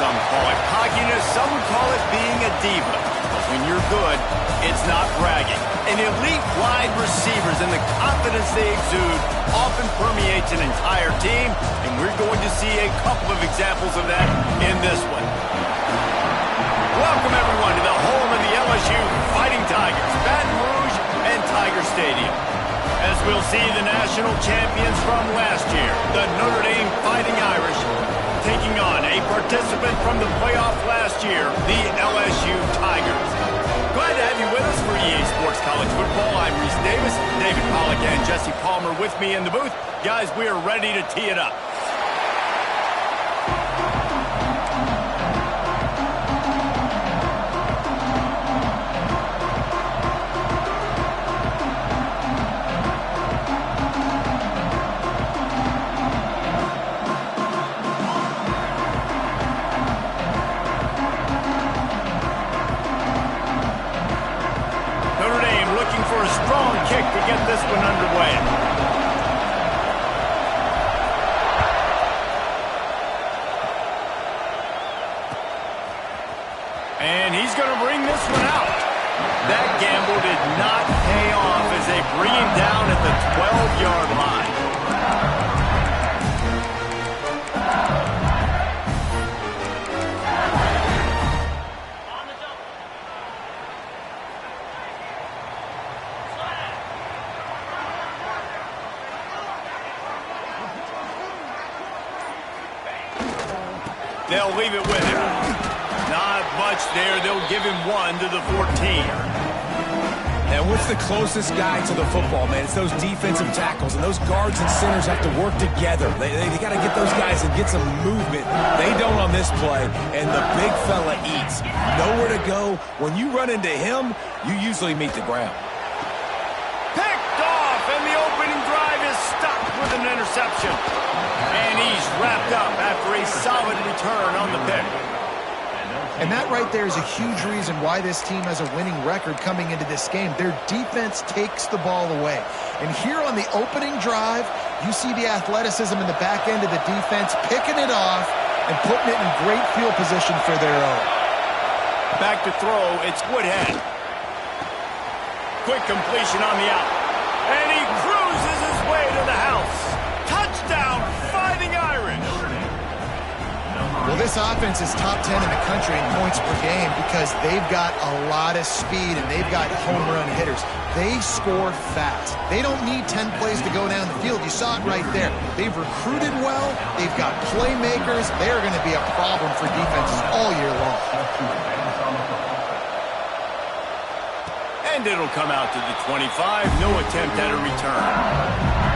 some call it cockiness, some would call it being a diva. But when you're good, it's not bragging. And elite wide receivers and the confidence they exude often permeates an entire team, and we're going to see a couple of examples of that in this one. Welcome, everyone, to the home of the LSU Fighting Tigers, Baton Rouge and Tiger Stadium. As we'll see the national champions from last year, the Notre Dame Fighting Irish, taking on a participant from the playoff last year, the LSU Tigers. Glad to have you with us for EA Sports College Football. I'm Reese Davis, David Pollack, and Jesse Palmer with me in the booth. Guys, we are ready to tee it up. Kick to get this one underway. And he's going to bring this one out. That gamble did not pay off as they bring him down at the 12-yard line. They'll leave it with him. Not much there. They'll give him one to the 14. And what's the closest guy to the football, man? It's those defensive tackles, and those guards and centers have to work together. They got to get those guys and get some movement. They don't on this play, and the big fella eats. Nowhere to go. When you run into him, you usually meet the ground. Picked off, and the opening drive is stopped with an interception. And he's wrapped up after a solid return on the pick. And that right there is a huge reason why this team has a winning record coming into this game. Their defense takes the ball away. And here on the opening drive, you see the athleticism in the back end of the defense, picking it off and putting it in great field position for their own. Back to throw, it's Woodhead. Quick completion on the out. And he cruises his way to the house. Touchdown, Fighting Irish. Well, this offense is top 10 in the country in points per game because they've got a lot of speed and they've got home run hitters. They score fast. They don't need 10 plays to go down the field. You saw it right there. They've recruited well. They've got playmakers. They're going to be a problem for defenses all year long. And it'll come out to the 25. No attempt at a return.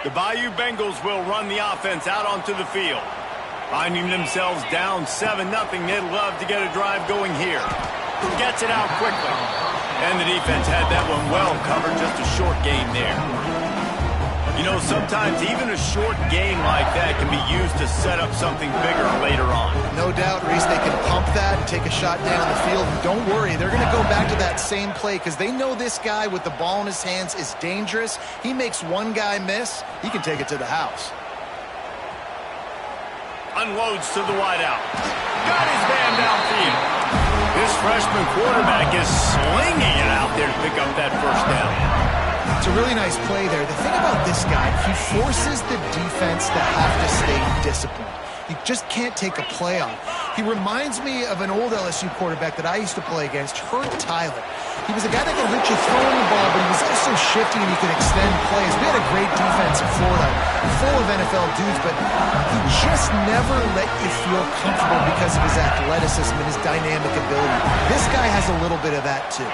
The Bayou Bengals will run the offense out onto the field. Finding themselves down 7-0, they'd love to get a drive going here. Gets it out quickly. And the defense had that one well covered, just a short gain there. You know, sometimes even a short game like that can be used to set up something bigger later on. No doubt, Reese, they can pump that and take a shot down the field. And don't worry, they're going to go back to that same play because they know this guy with the ball in his hands is dangerous. He makes one guy miss, he can take it to the house. Unloads to the wideout. Got his man downfield. This freshman quarterback is slinging it out there to pick up that first down. It's a really nice play there. The thing about this guy, he forces the defense to have to stay disciplined. You just can't take a play on. He reminds me of an old LSU quarterback that I used to play against, Herb Tyler. He was a guy that could hit you throwing the ball, but he was also shifty and he could extend plays. We had a great defense in Florida, full of NFL dudes, but he just never let you feel comfortable because of his athleticism and his dynamic ability. This guy has a little bit of that too.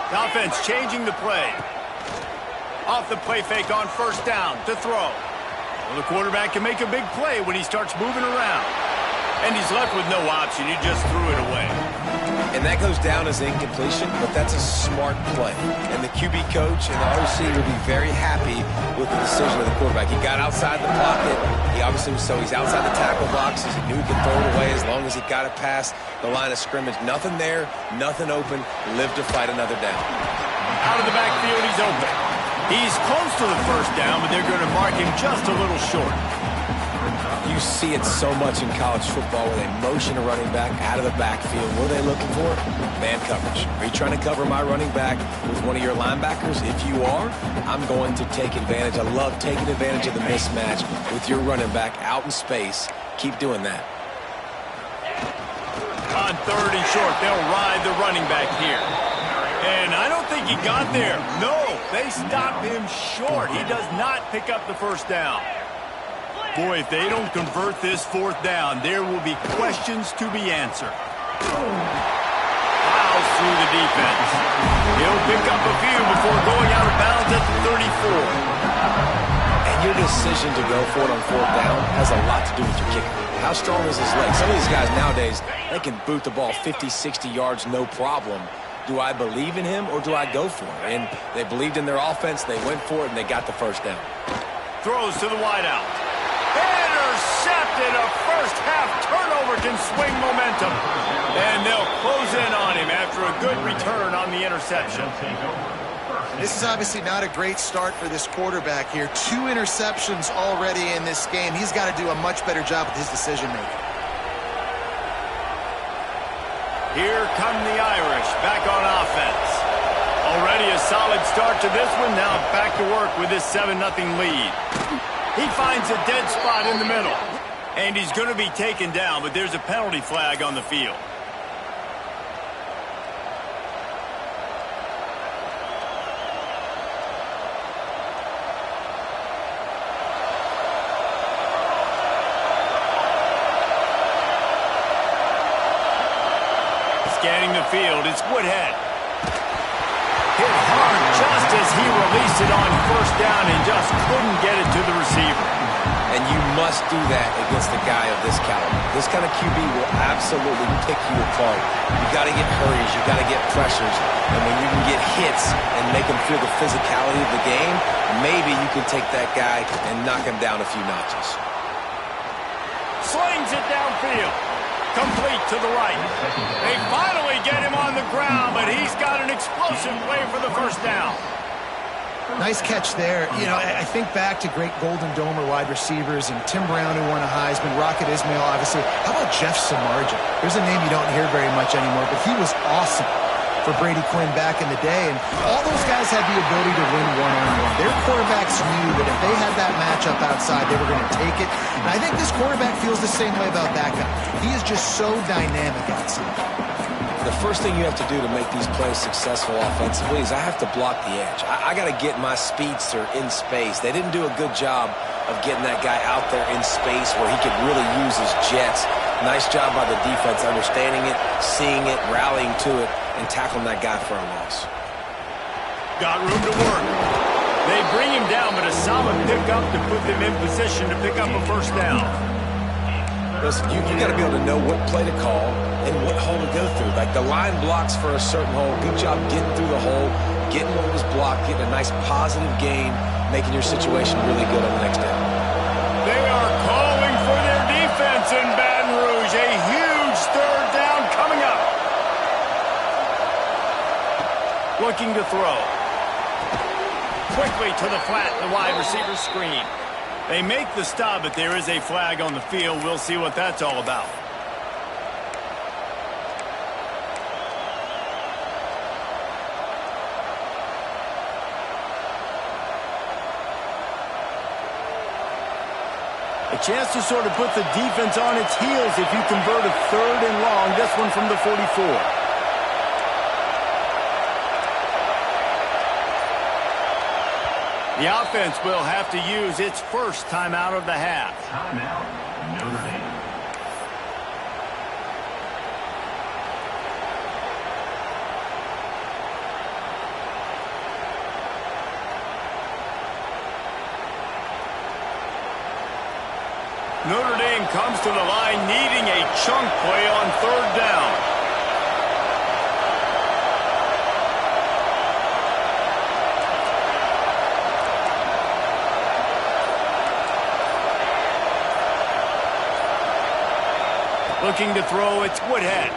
The offense changing the play. Off the play fake on first down to throw. Well, the quarterback can make a big play when he starts moving around. And he's left with no option. He just threw it away. And that goes down as incompletion, but that's a smart play. And the QB coach and the OC will be very happy with the decision of the quarterback. He got outside the pocket. He obviously was he's outside the tackle boxes. He knew he could throw it away as long as he got it past the line of scrimmage. Nothing there, nothing open. Live to fight another down. Out of the backfield, he's open. He's close to the first down, but they're going to mark him just a little short. You see it so much in college football where they motion a running back out of the backfield. What are they looking for? Man coverage. Are you trying to cover my running back with one of your linebackers? If you are, I'm going to take advantage. I love taking advantage of the mismatch with your running back out in space. Keep doing that. On 3rd and short, they'll ride the running back here. And I don't think he got there. No, they stop him short. He does not pick up the first down. Boy, if they don't convert this 4th down, there will be questions to be answered. Fouls through the defense. He'll pick up a few before going out of bounds at the 34. And your decision to go for it on 4th down has a lot to do with your kicker. How strong is his leg? Some of these guys nowadays, they can boot the ball 50, 60 yards, no problem. Do I believe in him or do I go for it? And they believed in their offense, they went for it, and they got the first down. Throws to the wideout. Intercepted. A first-half turnover can swing momentum. And they'll close in on him after a good return on the interception. This is obviously not a great start for this quarterback here. 2 interceptions already in this game. He's got to do a much better job with his decision-making. Here come the Irish back on offense. Already a solid start to this one. Now back to work with this 7-0 lead. He finds a dead spot in the middle. And he's going to be taken down, but there's a penalty flag on the field. Scanning the field, it's Woodhead. Hit hard just as he released it on 1st down and just couldn't get it to the receiver. And you must do that against a guy of this caliber. This kind of QB will absolutely pick you apart. You got to get hurries, you got to get pressures, and when you can get hits and make him feel the physicality of the game, maybe you can take that guy and knock him down a few notches. Slings it downfield. Complete to the right. They finally get him on the ground, but he's got an explosive play for the first down. Nice catch there. You know, I think back to great Golden Domer wide receivers and Tim Brown, who won a Heisman, Rocket Ismail, obviously. How about Jeff Samardzija? There's a name you don't hear very much anymore, but he was awesome for Brady Quinn back in the day, and all those guys had the ability to win one-on-one. Their quarterbacks knew that if they had that matchup outside, they were going to take it, and I think this quarterback feels the same way about that guy. He is just so dynamic outside. The first thing you have to do to make these plays successful offensively is I have to block the edge. I got to get my speedster in space. They didn't do a good job of getting that guy out there in space where he could really use his jets. Nice job by the defense understanding it, seeing it, rallying to it, and tackling that guy for a loss. Got room to work. They bring him down, but a solid pickup to put them in position to pick up a first down. Listen, you got to be able to know what play to call and what hole to go through. Like the line blocks for a certain hole. Good job getting through the hole, getting what was blocked, getting a nice positive gain, making your situation really good on the next down. They are calling for their defense in Baton Rouge. A huge 3rd down coming up. Looking to throw. Quickly to the flat, the wide receiver screen. They make the stop, but there is a flag on the field. We'll see what that's all about. A chance to sort of put the defense on its heels if you convert a 3rd and long. This one from the 44. The offense will have to use its first timeout of the half. Timeout, Notre Dame. Notre Dame comes to the line needing a chunk play on 3rd down. Looking to throw, it's Woodhead.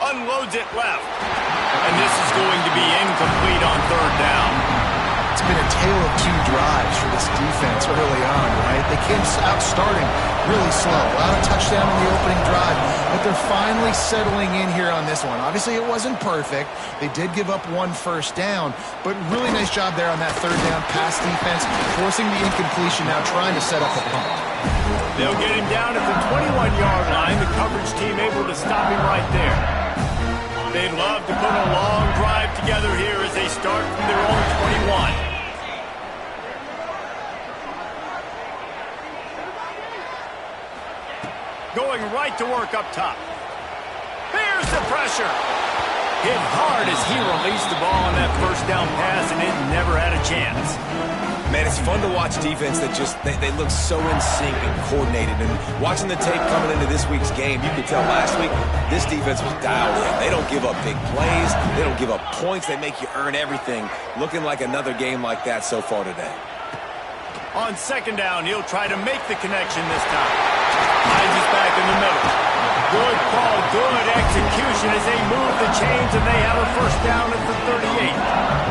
Unloads it left. And this is going to be incomplete on third down. It's been a tale of two drives for this defense early on, right? They came out starting really slow. Allowed a touchdown in the opening drive, but they're finally settling in here on this one. Obviously, it wasn't perfect. They did give up one first down, but really nice job there on that third down pass defense, forcing the incompletion now, trying to set up a punt. They'll get him down at the 21-yard line. The coverage team able to stop him right there. They'd love to put a long drive together here as they start from their own 21. Going right to work up top. Here's the pressure. Hit hard as he released the ball on that first down pass, and it never had a chance. Man, it's fun to watch defense that just, they look so in sync and coordinated. And watching the tape coming into this week's game, you could tell last week this defense was dialed in. They don't give up big plays. They don't give up points. They make you earn everything. Looking like another game like that so far today. On second down, he'll try to make the connection this time. Finds us back in the middle. Good call, good execution as they move the chains, and they have a first down at the 38.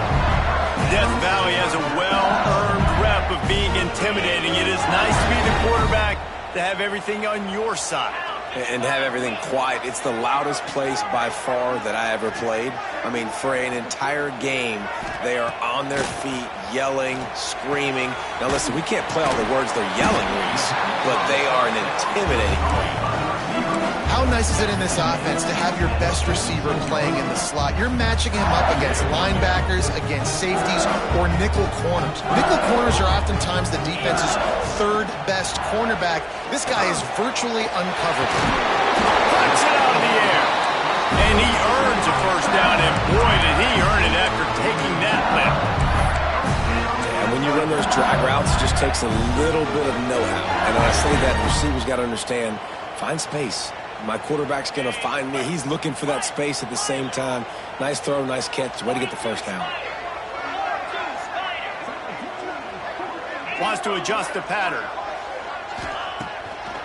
Death Valley has a well-earned rep of being intimidating. It is nice to be the quarterback, to have everything on your side. And have everything quiet. It's the loudest place by far that I ever played. I mean, for an entire game, they are on their feet, yelling, screaming. Now listen, we can't play all the words they're yelling, Reese, but they are an intimidating team. How nice is it in this offense to have your best receiver playing in the slot? You're matching him up against linebackers, against safeties, or nickel corners. Nickel corners are oftentimes the defense's third best cornerback. This guy is virtually uncoverable. Puts it out of the air. And he earns a first down, and boy, did he earn it after taking that lift. And when you run those drag routes, it just takes a little bit of know-how. And when I say that, receivers got to understand, find space. My quarterback's going to find me. He's looking for that space at the same time. Nice throw, nice catch. Way to get the first down. Wants to adjust the pattern.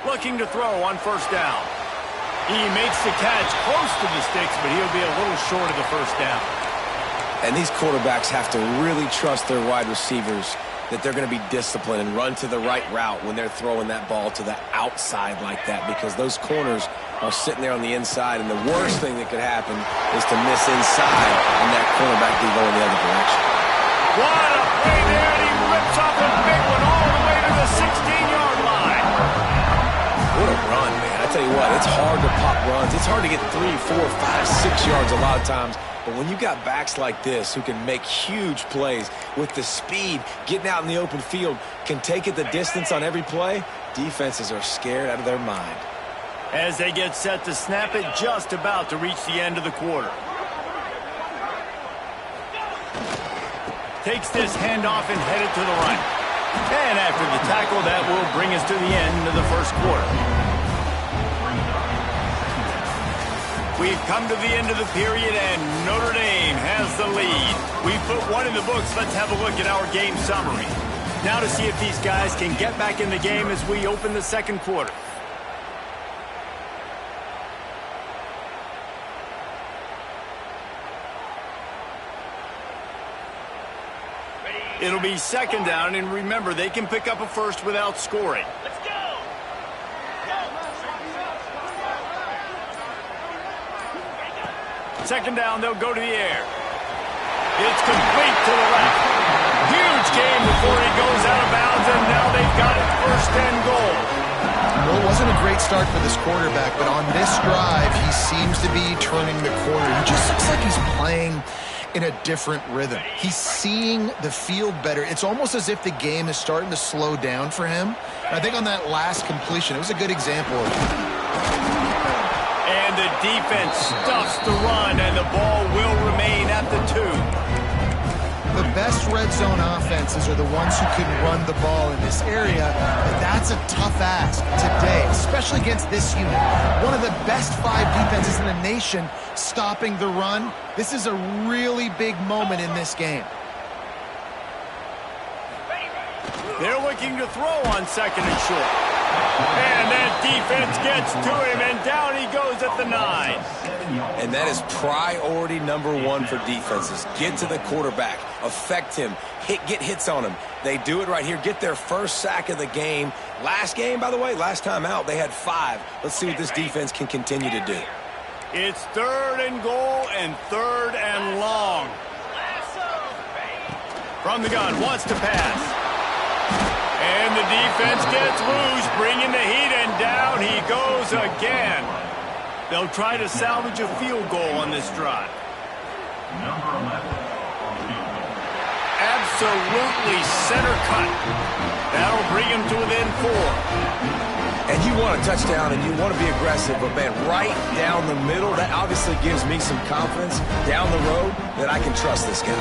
Looking to throw on first down. He makes the catch close to the sticks, but he'll be a little short of the first down. And these quarterbacks have to really trust their wide receivers that they're going to be disciplined and run to the right route when they're throwing that ball to the outside like that, because those corners are sitting there on the inside, and the worst thing that could happen is to miss inside and that cornerback be going the other direction. What a play there, and he rips off a big one all the way to the 16-yard line. What a run, man. I tell you what, it's hard to pop runs. It's hard to get 3, 4, 5, 6 yards a lot of times. But when you got backs like this who can make huge plays with the speed, getting out in the open field, can take it the distance on every play, defenses are scared out of their mind. As they get set to snap it, just about to reach the end of the quarter. Takes this handoff and headed to the right. And after the tackle, that will bring us to the end of the first quarter. We've come to the end of the period, and Notre Dame has the lead. We've put one in the books. Let's have a look at our game summary. Now to see if these guys can get back in the game as we open the second quarter. It'll be second down, and remember, they can pick up a first without scoring. Let's go! Second down, they'll go to the air. It's complete to the left. Huge game before he goes out of bounds, and now they've got it first and goal. Well, it wasn't a great start for this quarterback, but on this drive, he seems to be turning the corner. He just looks like he's playing in a different rhythm. He's seeing the field better. It's almost as if the game is starting to slow down for him. And I think on that last completion, it was a good example of it. And the defense stuffs the run, and the ball will remain at the 2. The best red zone offenses are the ones who can run the ball in this area, but that's a tough ask today, especially against this unit. One of the best 5 defenses in the nation stopping the run. This is a really big moment in this game. They're looking to throw on second and short. And that defense gets to him, and down he goes at the 9. And that is priority number 1 for defenses. Get to the quarterback, affect him, get hits on him. They do it right here, get their first sack of the game. Last game, by the way, last time out, they had 5. Let's see what this defense can continue to do. It's 3rd and goal and 3rd and long. From the gun, wants to pass. And the defense gets loose, bringing the heat, and down he goes again. They'll try to salvage a field goal on this drive. Number 11. Absolutely center cut. That'll bring him to within 4. And you want a touchdown and you want to be aggressive, but man, right down the middle, that obviously gives me some confidence down the road that I can trust this guy.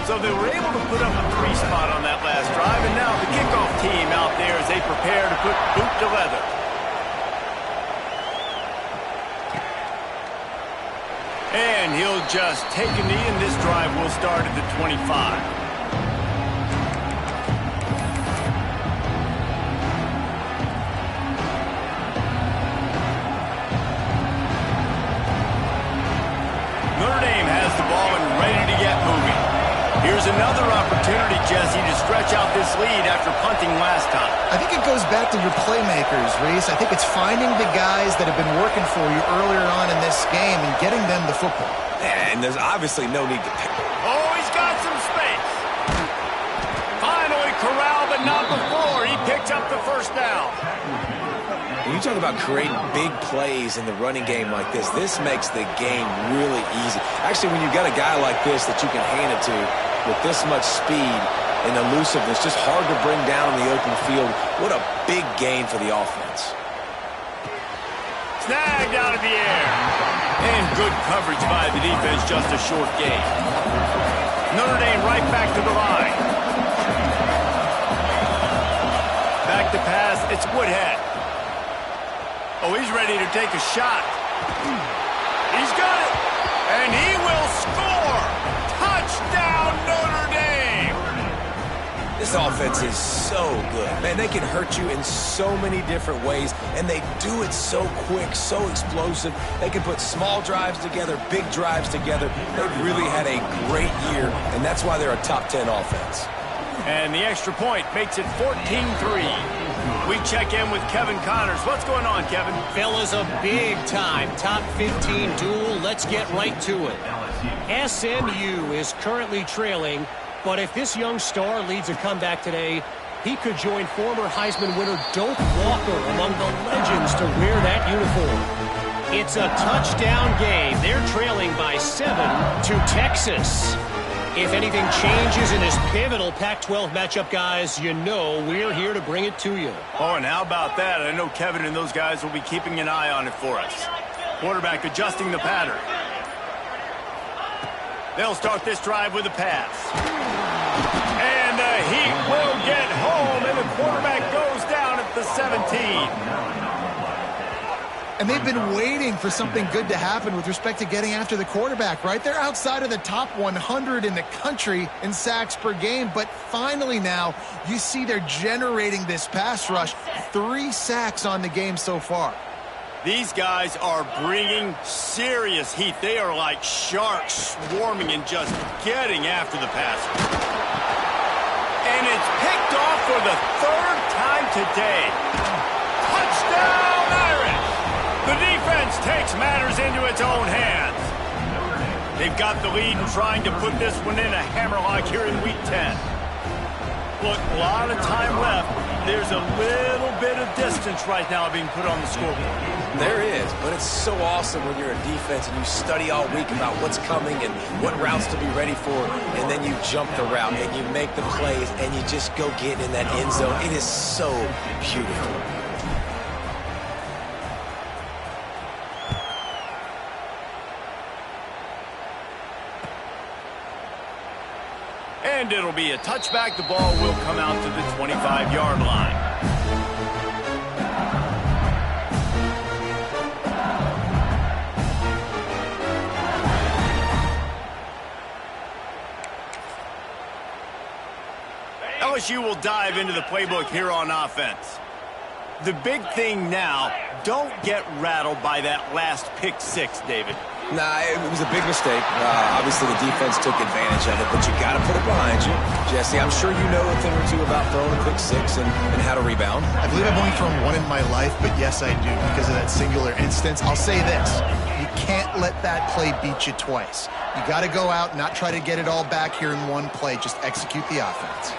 So they were able to put up a 3 spot on that last drive, and now the kickoff team out there as they prepare to put boot to leather. And he'll just take a knee, and this drive will start at the 25. Notre Dame has the ball and ready to get moving. Here's another opportunity, Jesse, to stretch out this lead after punting last time. I think it goes back to your playmakers, Reese. I think it's finding the guys that have been working for you earlier on in this game and getting them the football. And there's obviously no need to pick. Oh, he's got some space. Finally corralled, but not before. He picked up the first down. When you talk about creating big plays in the running game like this makes the game really easy. Actually, when you've got a guy like this that you can hand it to with this much speed and elusiveness, just hard to bring down in the open field, what a big gain for the offense. Snagged out of the air. And good coverage by the defense, just a short gain. Notre Dame right back to the line. Back to pass, it's Woodhead. Oh, he's ready to take a shot. He's got it. And he will score. Touchdown, Notre Dame. This offense is so good. Man, they can hurt you in so many different ways, and they do it so quick, so explosive. They can put small drives together, big drives together. They've really had a great year, and that's why they're a top 10 offense. And the extra point makes it 14-3. We check in with Kevin Connors. What's going on, Kevin? Fellas, a big-time top 15 duel. Let's get right to it. SMU is currently trailing, but if this young star leads a comeback today, he could join former Heisman winner Doak Walker among the legends to wear that uniform. It's a touchdown game. They're trailing by 7 to Texas. If anything changes in this pivotal Pac-12 matchup, guys, you know we're here to bring it to you. Oh, and how about that? I know Kevin and those guys will be keeping an eye on it for us. Quarterback adjusting the pattern. They'll start this drive with a pass. And the Heat will get home, and the quarterback goes down at the 17. And they've been waiting for something good to happen with respect to getting after the quarterback, right? They're outside of the top 100 in the country in sacks per game, but finally now you see they're generating this pass rush. 3 sacks on the game so far. These guys are bringing serious heat. They are like sharks swarming and just getting after the passer. And it's picked off for the 3rd time today. Touchdown, Irish! The defense takes matters into its own hands. They've got the lead and trying to put this one in a hammerlock here in Week 10. Look, a lot of time left. There's a little bit of distance right now being put on the scoreboard. There is, but it's so awesome when you're a defense and you study all week about what's coming and what routes to be ready for, and then you jump the route and you make the plays and you just go get in that end zone. It is so beautiful. And it'll be a touchback. The ball will come out to the 25-yard line. LSU will dive into the playbook here on offense. The big thing now, don't get rattled by that last pick six, David. Nah, it was a big mistake. Obviously, the defense took advantage of it, but you got to put it behind you. Jesse, I'm sure you know a thing or two about throwing a pick six and how to rebound. I believe I've only thrown one in my life, but yes, I do because of that singular instance. I'll say this. You can't let that play beat you twice. You got to go out, not try to get it all back here in one play. Just execute the offense.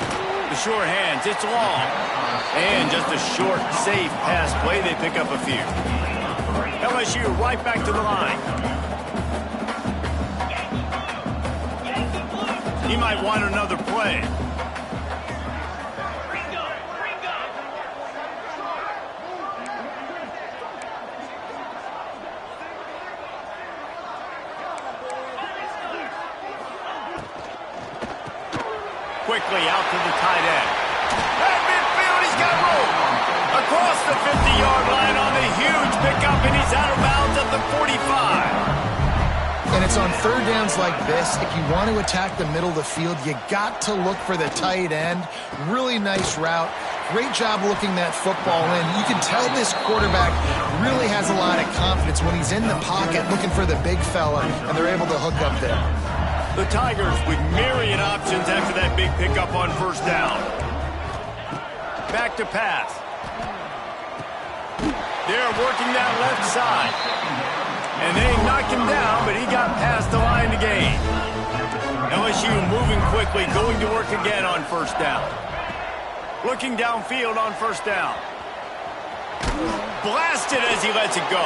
The short hands, it's long. And just a short, safe pass play. They pick up a few. LSU right back to the line. He might want another play. Quickly out to the tight end. At midfield, he's got room. Across the 50-yard line on a huge pickup, and he's out of bounds at the 45. And it's on third downs like this. If you want to attack the middle of the field, you got to look for the tight end. Really nice route. Great job looking that football in. You can tell this quarterback really has a lot of confidence when he's in the pocket looking for the big fella, and they're able to hook up there. The Tigers with myriad options after that big pickup on first down. Back to pass. They're working that left side. And they knocked him down, but he got past the line to gain. LSU moving quickly, going to work again on first down. Looking downfield on first down. Blasted as he lets it go.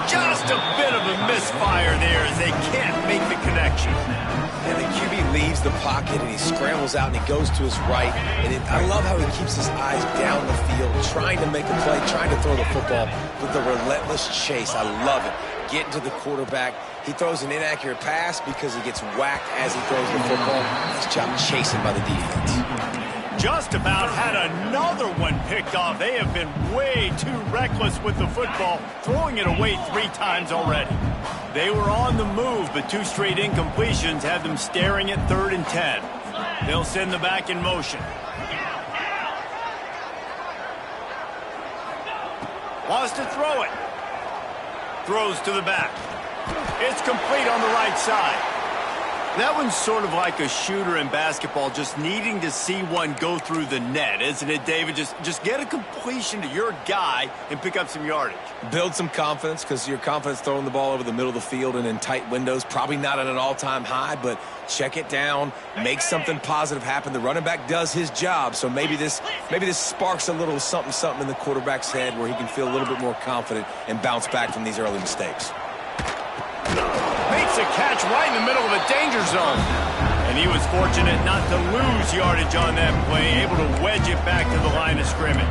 Just a bit of a misfire there as they can't make the connection. And the QB leaves the pocket and he scrambles out and he goes to his right. And I love how he keeps his eyes down the field, trying to make a play, trying to throw the football with the relentless chase. I love it. Getting to the quarterback. He throws an inaccurate pass because he gets whacked as he throws the football. Nice job chasing by the defense. Just about had another one picked off. They have been way too reckless with the football, throwing it away 3 times already. They were on the move, but 2 straight incompletions had them staring at 3rd and 10. They'll send the back in motion. Wants to throw it. Throws to the back. It's complete on the right side. That one's sort of like a shooter in basketball, just needing to see one go through the net, isn't it, David? Just get a completion to your guy and pick up some yardage. Build some confidence because your confidence throwing the ball over the middle of the field and in tight windows, probably not at an all-time high, but check it down, make something positive happen. The running back does his job, so maybe this sparks a little something in the quarterback's head where he can feel a little bit more confident and bounce back from these early mistakes. Makes a catch right in the middle of a danger zone. And he was fortunate not to lose yardage on that play, able to wedge it back to the line of scrimmage.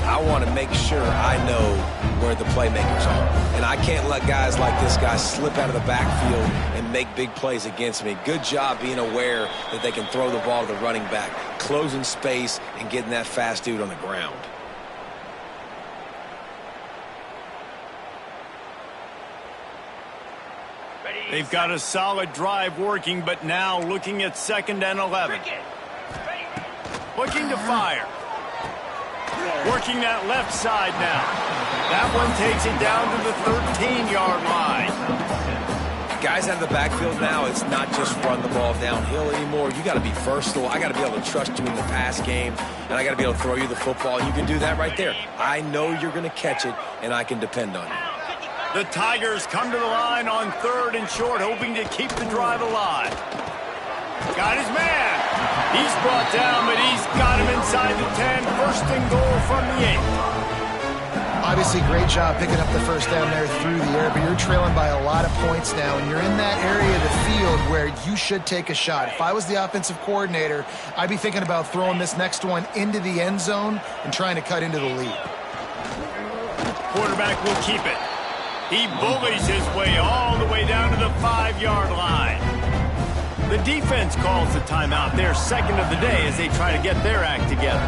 I want to make sure I know where the playmakers are. And I can't let guys like this guy slip out of the backfield and make big plays against me. Good job being aware that they can throw the ball to the running back, closing space and getting that fast dude on the ground. They've got a solid drive working, but now looking at 2nd and 11. Looking to fire. Working that left side now. That one takes it down to the 13-yard line. Guys out of the backfield now, it's not just run the ball downhill anymore. You got to be versatile. I got to be able to trust you in the pass game, and I got to be able to throw you the football. You can do that right there. I know you're going to catch it, and I can depend on you. The Tigers come to the line on 3rd and short, hoping to keep the drive alive. Got his man. He's brought down, but he's got him inside the 10. 1st and goal from the 8. Obviously, great job picking up the first down there through the air, but you're trailing by a lot of points now, and you're in that area of the field where you should take a shot. If I was the offensive coordinator, I'd be thinking about throwing this next one into the end zone and trying to cut into the lead. Quarterback will keep it. He bullies his way all the way down to the 5-yard line. The defense calls the timeout, their 2nd of the day, as they try to get their act together.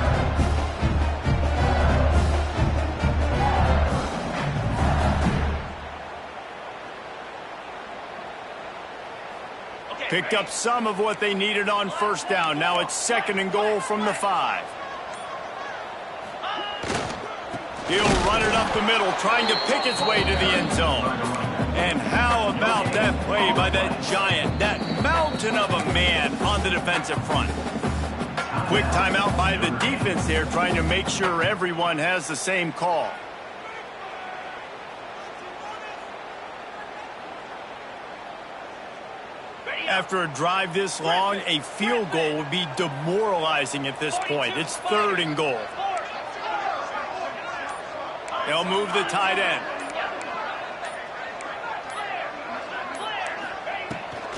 Picked up some of what they needed on first down. Now it's 2nd and goal from the 5. He'll run it up the middle, trying to pick his way to the end zone. And how about that play by that giant, that mountain of a man on the defensive front? Quick timeout by the defense there, trying to make sure everyone has the same call. After a drive this long, a field goal would be demoralizing at this point. It's 3rd and goal. They'll move the tight end.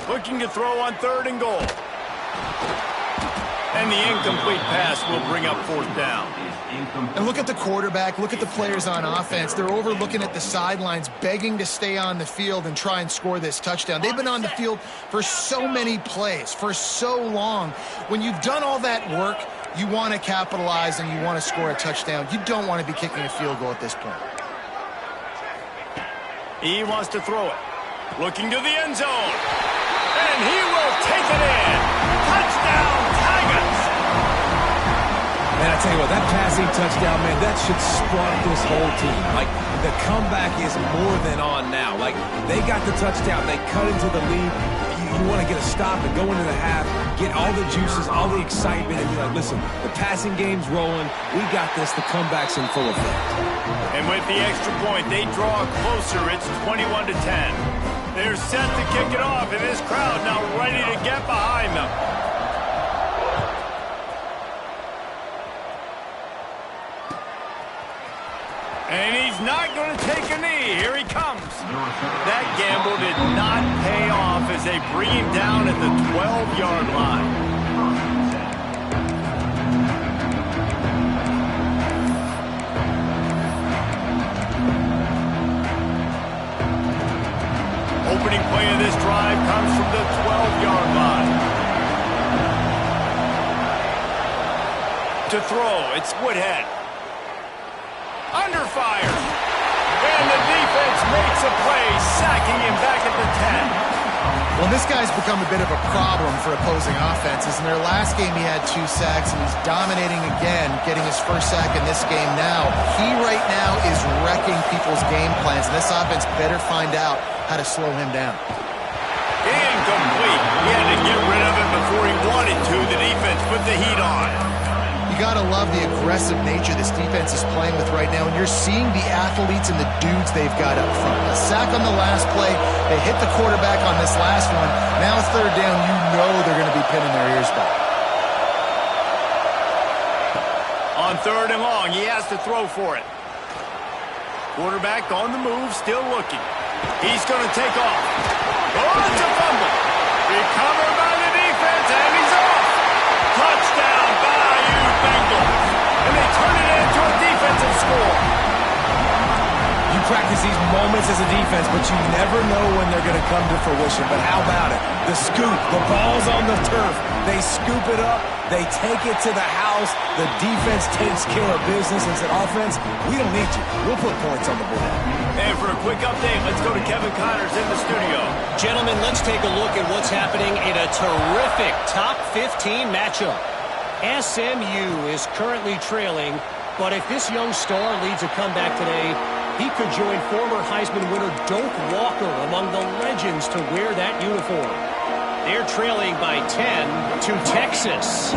Looking to throw on 3rd and goal. And the incomplete pass will bring up 4th down. And look at the quarterback, look at the players on offense. They're over looking at the sidelines, begging to stay on the field and try and score this touchdown. They've been on the field for so many plays, for so long. When you've done all that work, you want to capitalize and you want to score a touchdown. You don't want to be kicking a field goal at this point. He wants to throw it. Looking to the end zone. And he will take it in. Touchdown, Tigers! Man, I tell you what, that passing touchdown, man, that should spark this whole team. Like, the comeback is more than on now. Like, they got the touchdown. They cut into the lead. You want to get a stop and go into the half, get all the juices, all the excitement, and be like, listen, the passing game's rolling. We got this. The comeback's in full effect. And with the extra point, they draw closer. It's 21-10. They're set to kick it off, and this crowd now ready to get behind them. And he's not going to take a knee. Here he comes. That gamble did not pay off as they bring him down at the 12-yard line. Opening play of this drive comes from the 12-yard line. To throw, it's Woodhead. Under fire. And the defense makes a play, sacking him back at the 10. Well, this guy's become a bit of a problem for opposing offenses. In their last game, he had 2 sacks, and he's dominating again, getting his first sack in this game now. He right now is wrecking people's game plans, and this offense better find out how to slow him down. Incomplete. He had to get rid of it before he wanted to. The defense put the heat on. You got to love the aggressive nature this defense is playing with right now, and you're seeing the athletes and the dudes they've got up front. A sack on the last play. They hit the quarterback on this last one. Now 3rd down, you know they're going to be pinning their ears back. On 3rd and long, he has to throw for it. Quarterback on the move, still looking. He's going to take off. Oh, it's a fumble. Recovered by the defense, and he's off. Touchdown, Bayou Bengals. And they turn it into a defensive score. You practice these moments as a defense, but you never know when they're going to come to fruition. But how about it? The scoop, the ball's on the turf. They scoop it up. They take it to the house. The defense takes care of business and said, offense, we don't need you. We'll put points on the board. And for a quick update, let's go to Kevin Connors in the studio. Gentlemen, let's take a look at what's happening in a terrific top 15 matchup. SMU is currently trailing, but if this young star leads a comeback today, he could join former Heisman winner Doak Walker among the legends to wear that uniform. They're trailing by 10 to Texas.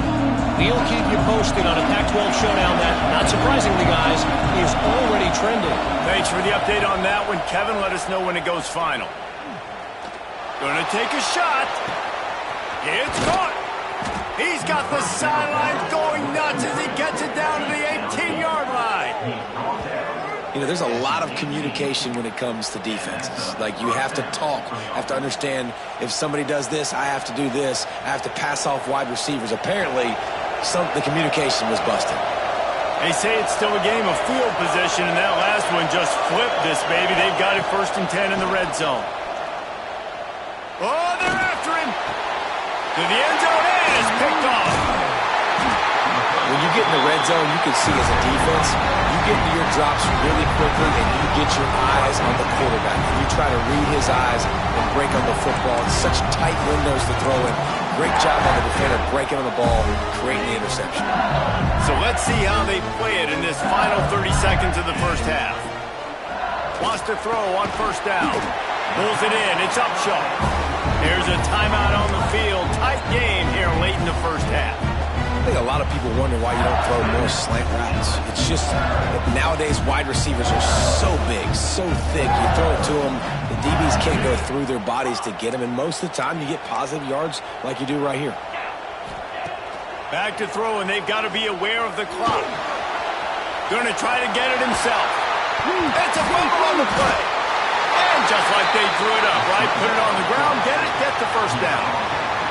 We'll keep you posted on a Pac-12 showdown that, not surprisingly, guys, is already trending. Thanks for the update on that one, Kevin. Let us know when it goes final. Gonna take a shot. It's caught. He's got the sidelines going nuts as he gets it down to the 18-yard line. You know, there's a lot of communication when it comes to defenses. Like, you have to talk, have to understand if somebody does this, I have to do this. I have to pass off wide receivers. Apparently, the communication was busted. They say it's still a game of field position, and that last one just flipped this baby. They've got it 1st and 10 in the red zone. Oh, they're after him. To the end zone, and it's picked off. When you get in the red zone, you can see as a defense, you get into your drops really quickly and you get your eyes on the quarterback. And you try to read his eyes and break on the football. It's such tight windows to throw in. Great job on the defender breaking on the ball, creating the interception. So let's see how they play it in this final 30 seconds of the first half. Wants to throw on first down. Pulls it in. It's Upshaw. There's a timeout on the field. Tight game here late in the first half. I think a lot of people wonder why you don't throw more slant routes. It's just that nowadays wide receivers are so big, so thick. You throw it to them, the DBs can't go through their bodies to get them, and most of the time you get positive yards like you do right here. Back to throw, and they've got to be aware of the clock. Going to try to get it himself. It's a fumble on the play. And just like they drew it up, right? Put it on the ground, get the first down.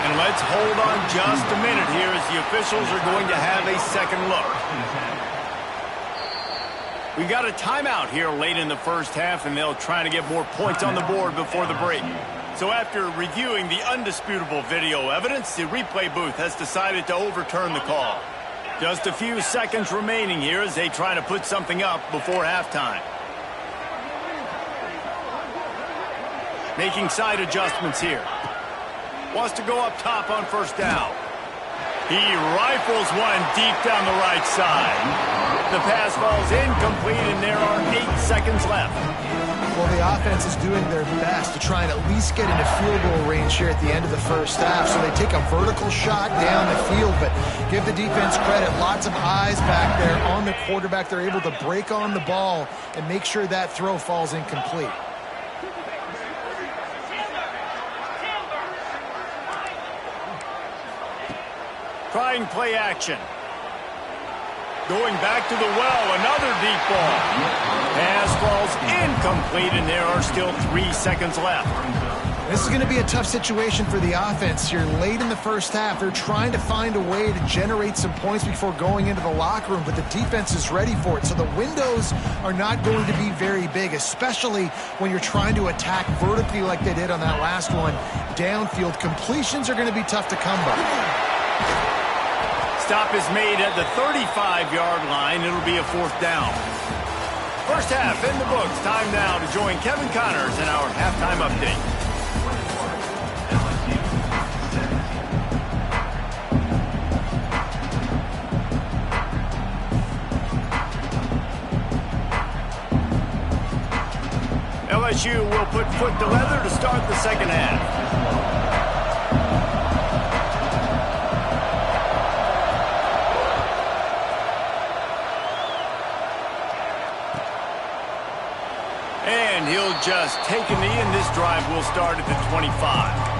And let's hold on just a minute here as the officials are going to have a second look. We got a timeout here late in the first half, and they'll try to get more points on the board before the break. So after reviewing the undisputable video evidence, the replay booth has decided to overturn the call. Just a few seconds remaining here as they try to put something up before halftime. Making side adjustments here. Wants to go up top on first down. He rifles one deep down the right side. The pass falls incomplete, and there are 8 seconds left. Well, the offense is doing their best to try and at least get into field goal range here at the end of the first half. So they take a vertical shot down the field, but give the defense credit. Lots of eyes back there on the quarterback. They're able to break on the ball and make sure that throw falls incomplete. Trying play action. Going back to the well, another deep ball. Pass falls incomplete, and there are still 3 seconds left. This is going to be a tough situation for the offense here. Late in the first half, they're trying to find a way to generate some points before going into the locker room, but the defense is ready for it. So the windows are not going to be very big, especially when you're trying to attack vertically like they did on that last one. Downfield completions are going to be tough to come by. Stop is made at the 35-yard line. It'll be a fourth down. First half in the books. Time now to join Kevin Connors in our halftime update. LSU will put foot to leather to start the second half. And he'll just take a knee, and this drive will start at the 25.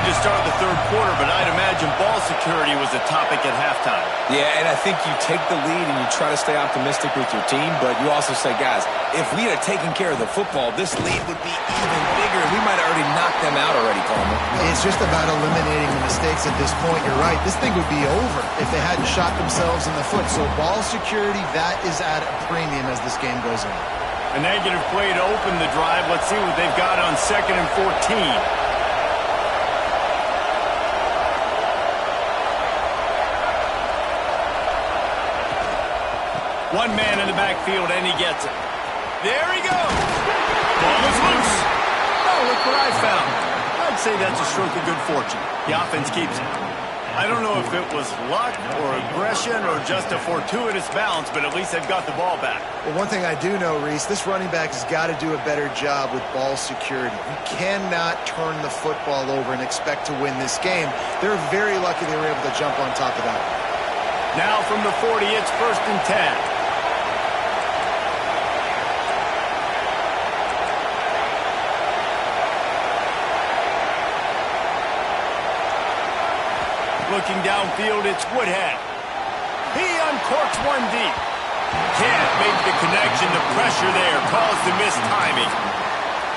To start the third quarter, but I'd imagine ball security was a topic at halftime. Yeah, and I think you take the lead and you try to stay optimistic with your team, but you also say, guys, if we had taken care of the football, this lead would be even bigger. We might have already knocked them out already, Palmer. It's just about eliminating the mistakes at this point. You're right. This thing would be over if they hadn't shot themselves in the foot. So ball security, that is at a premium as this game goes on. A negative play to open the drive. Let's see what they've got on 2nd and 14. One man in the backfield, and he gets it. There he goes. Ball is loose. Oh, look what I found. I'd say that's a stroke of good fortune. The offense keeps it. I don't know if it was luck or aggression or just a fortuitous bounce, but at least they've got the ball back. Well, one thing I do know, Reese, this running back has got to do a better job with ball security. You cannot turn the football over and expect to win this game. They're very lucky they were able to jump on top of that. Now from the 40, it's 1st and 10. Looking downfield, it's Woodhead. He uncorks one deep. Can't make the connection. The pressure there caused the missed timing.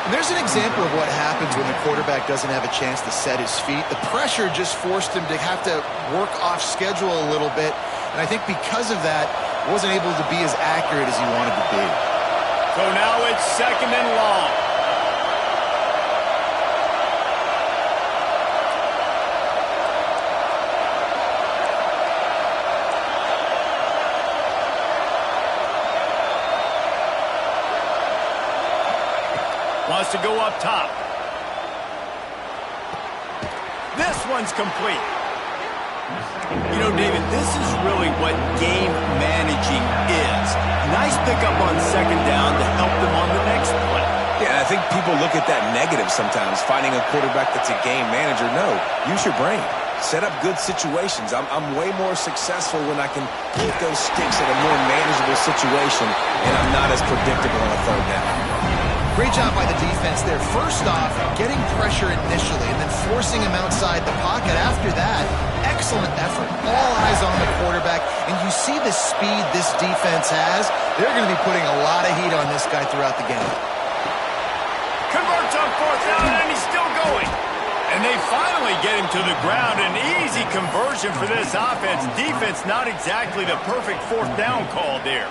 And there's an example of what happens when the quarterback doesn't have a chance to set his feet. The pressure just forced him to have to work off schedule a little bit, And I think because of that, wasn't able to be as accurate as he wanted to be. So now it's 2nd and long. Wants to go up top. This one's complete. You know, David, this is really what game managing is. Nice pickup on 2nd down to help them on the next play. Yeah, I think people look at that negative sometimes, finding a quarterback that's a game manager. No, use your brain. Set up good situations. I'm way more successful when I can keep those sticks in a more manageable situation, and I'm not as predictable on a 3rd down. Great job by the defense there. First off, getting pressure initially and then forcing him outside the pocket. After that, excellent effort. All eyes on the quarterback. And you see the speed this defense has. They're going to be putting a lot of heat on this guy throughout the game. Converts on 4th down, and he's still going. And they finally get him to the ground. An easy conversion for this offense. Defense not exactly the perfect 4th down call there.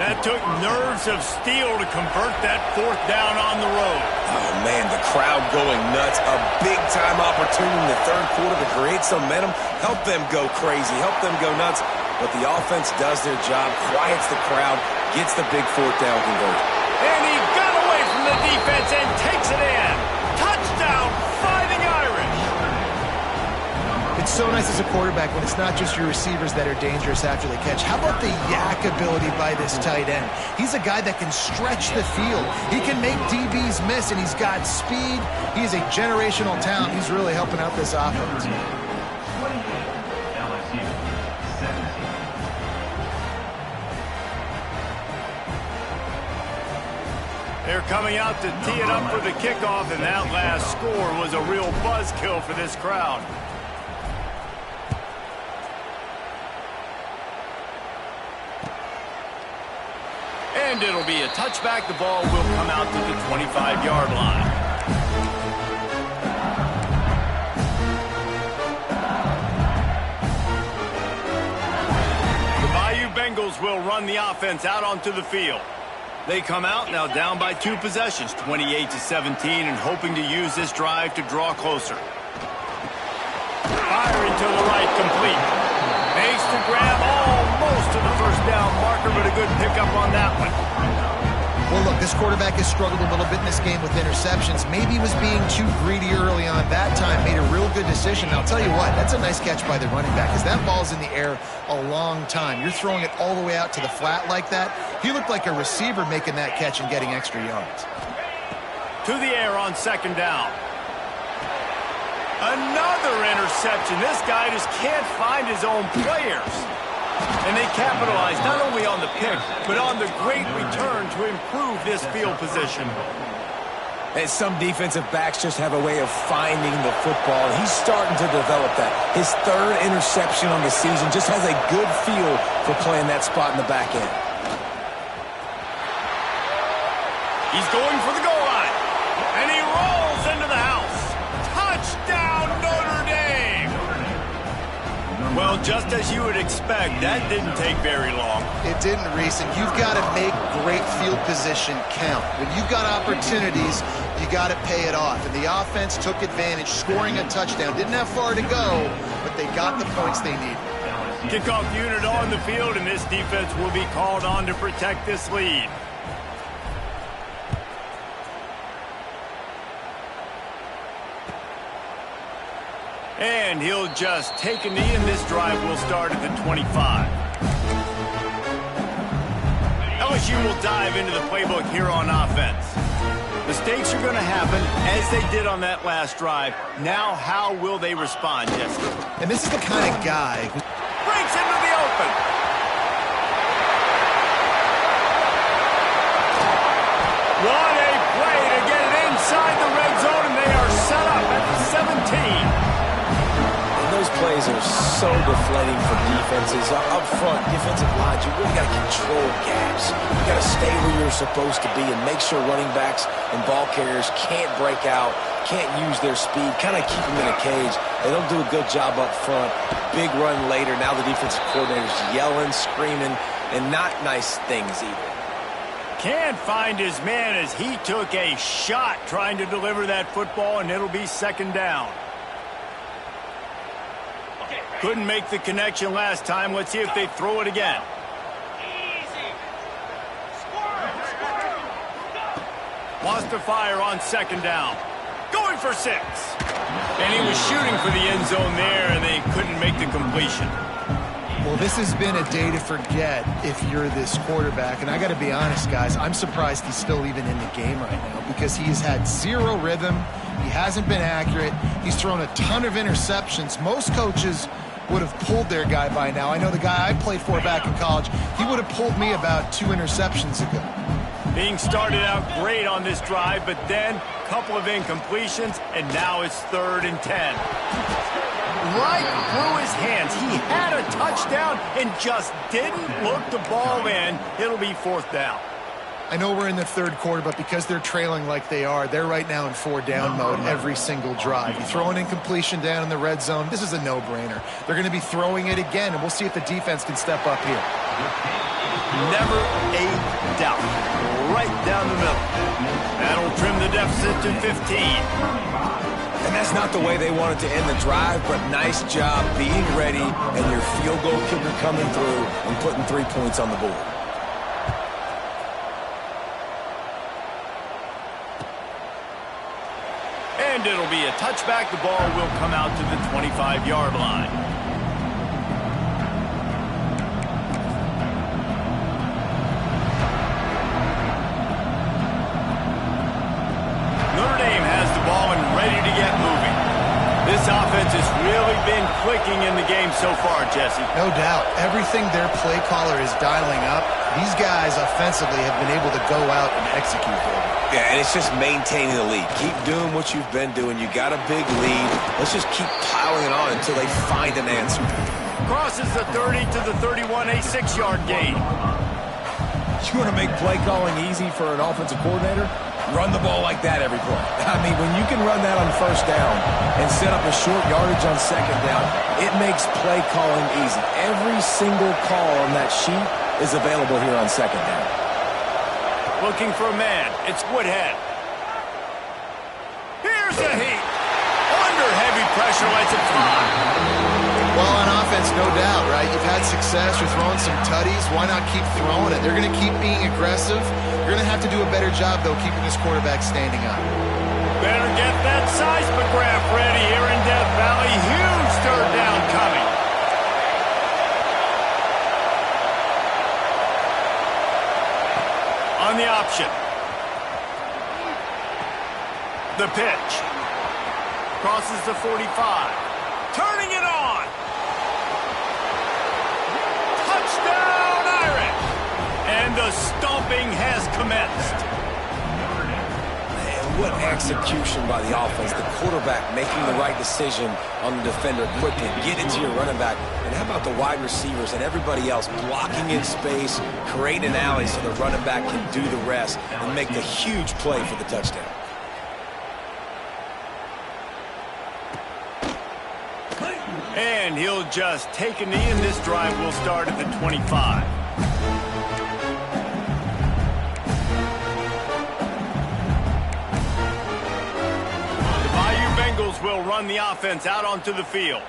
That took nerves of steel to convert that 4th down on the road. Oh, man, the crowd going nuts. A big-time opportunity in the 3rd quarter to create some momentum. Help them go crazy. Help them go nuts. But the offense does their job, quiets the crowd, gets the big 4th down conversion. And he got away from the defense and takes it in. Touchdown, Fighting Irish. It's so nice as a quarterback when it's not just your receivers that are dangerous after the catch. How about the yak ability by this tight end? He's a guy that can stretch the field. He can make DBs miss, and he's got speed. He's a generational talent. He's really helping out this offense. LSU 17. They're coming out to tee it up for the kickoff, and that last score was a real buzzkill for this crowd. And it'll be a touchback. The ball will come out to the 25-yard line. The Bayou Bengals will run the offense out onto the field. They come out now down by 2 possessions, 28-17, and hoping to use this drive to draw closer. Firing to the right, complete. Makes the grab almost to the 1st down marker, but a good pickup on that one. Well, look, this quarterback has struggled a little bit in this game with interceptions. Maybe he was being too greedy early on. That time made a real good decision. And I'll tell you what, that's a nice catch by the running back, because that ball's in the air a long time. You're throwing it all the way out to the flat like that. He looked like a receiver making that catch and getting extra yards. To the air on 2nd down. Another interception. This guy just can't find his own players. And they capitalize not only on the pick, but on the great return to improve this field position. And some defensive backs just have a way of finding the football. He's starting to develop that. His 3rd interception on the season, just has a good feel for playing that spot in the back end. He's going for the goal line. And he rolls into the house. Touchdown, Notre Dame! Well, just as you would expect, that didn't take very long. It didn't, Reese, and you've got to make great field position count. When you've got opportunities, you got to pay it off. And the offense took advantage, scoring a touchdown. Didn't have far to go, but they got the points they needed. Kickoff unit on the field, and this defense will be called on to protect this lead. And he'll just take a knee, and this drive will start at the 25. LSU will dive into the playbook here on offense. Mistakes are going to happen, as they did on that last drive. Now, how will they respond, Jesse? And this is the kind of guy who breaks into the open. What a play to get it inside the red zone, and they are set up at the 17. Those plays are so deflating for defenses. Up front, defensive lines, you really got to control gaps. You got to stay where you're supposed to be and make sure running backs and ball carriers can't break out can't use their speed, kind of keep them in a cage. They don't do a good job up front. Big run later. Now the defensive coordinator's yelling, screaming, and not nice things either. Can't find his man as he took a shot trying to deliver that football, and it'll be second down. Couldn't make the connection last time. Let's see if they throw it again. Wants to fire on second down. Going for 6. And he was shooting for the end zone there, and they couldn't make the completion. Well, this has been a day to forget if you're this quarterback. And I got to be honest, guys, I'm surprised he's still even in the game right now because he has had zero rhythm. He hasn't been accurate. He's thrown a ton of interceptions. Most coaches would have pulled their guy by now. I know the guy I played for back in college, he would have pulled me about 2 interceptions ago. Being started out great on this drive, but then a couple of incompletions, and now it's 3rd and 10. Right through his hands. He had a touchdown and just didn't look the ball in. It'll be 4th down. I know we're in the 3rd quarter, but because they're trailing like they are, they're right now in 4-down mode every single drive. You throw an incompletion down in the red zone, this is a no-brainer. They're going to be throwing it again, and we'll see if the defense can step up here. Never a doubt. Right down the middle. That'll trim the deficit to 15. And that's not the way they wanted to end the drive, but nice job being ready and your field goal kicker coming through and putting 3 points on the board. And it'll be a touchback. The ball will come out to the 25-yard line. Notre Dame has the ball and ready to get moving. This offense has really been clicking in the game so far, Jesse. No doubt. Everything their play caller is dialing up, these guys offensively have been able to go out and execute, baby. Yeah, and it's just maintaining the lead. Keep doing what you've been doing. You got a big lead. Let's just keep piling it on until they find an answer. Crosses the 30 to the 31, a 6-yard gain. You want to make play calling easy for an offensive coordinator? Run the ball like that every play. I mean, when you can run that on 1st down and set up a short yardage on 2nd down, it makes play calling easy. Every single call on that sheet is available here on 2nd down. Looking for a man. It's Woodhead. Here's a heat. Under heavy pressure, lets it fly. Well, on offense, no doubt, right? You've had success. You're throwing some tutties. Why not keep throwing it? They're going to keep being aggressive. You're going to have to do a better job, though, keeping this quarterback standing up. Better get that seismograph ready here in Death Valley. Huge 3rd down coming. On the option. The pitch. Crosses the 45. Turning it on. Touchdown, Irish. And the stomping has commenced. Man, what execution by the offense. The quarterback making the right decision on the defender quickly. Get it to your running back. And how about the wide receivers and everybody else blocking in space, creating an alley so the running back can do the rest and make the huge play for the touchdown. And he'll just take a knee, and this drive will start at the 25. The Bayou Bengals will run the offense out onto the field.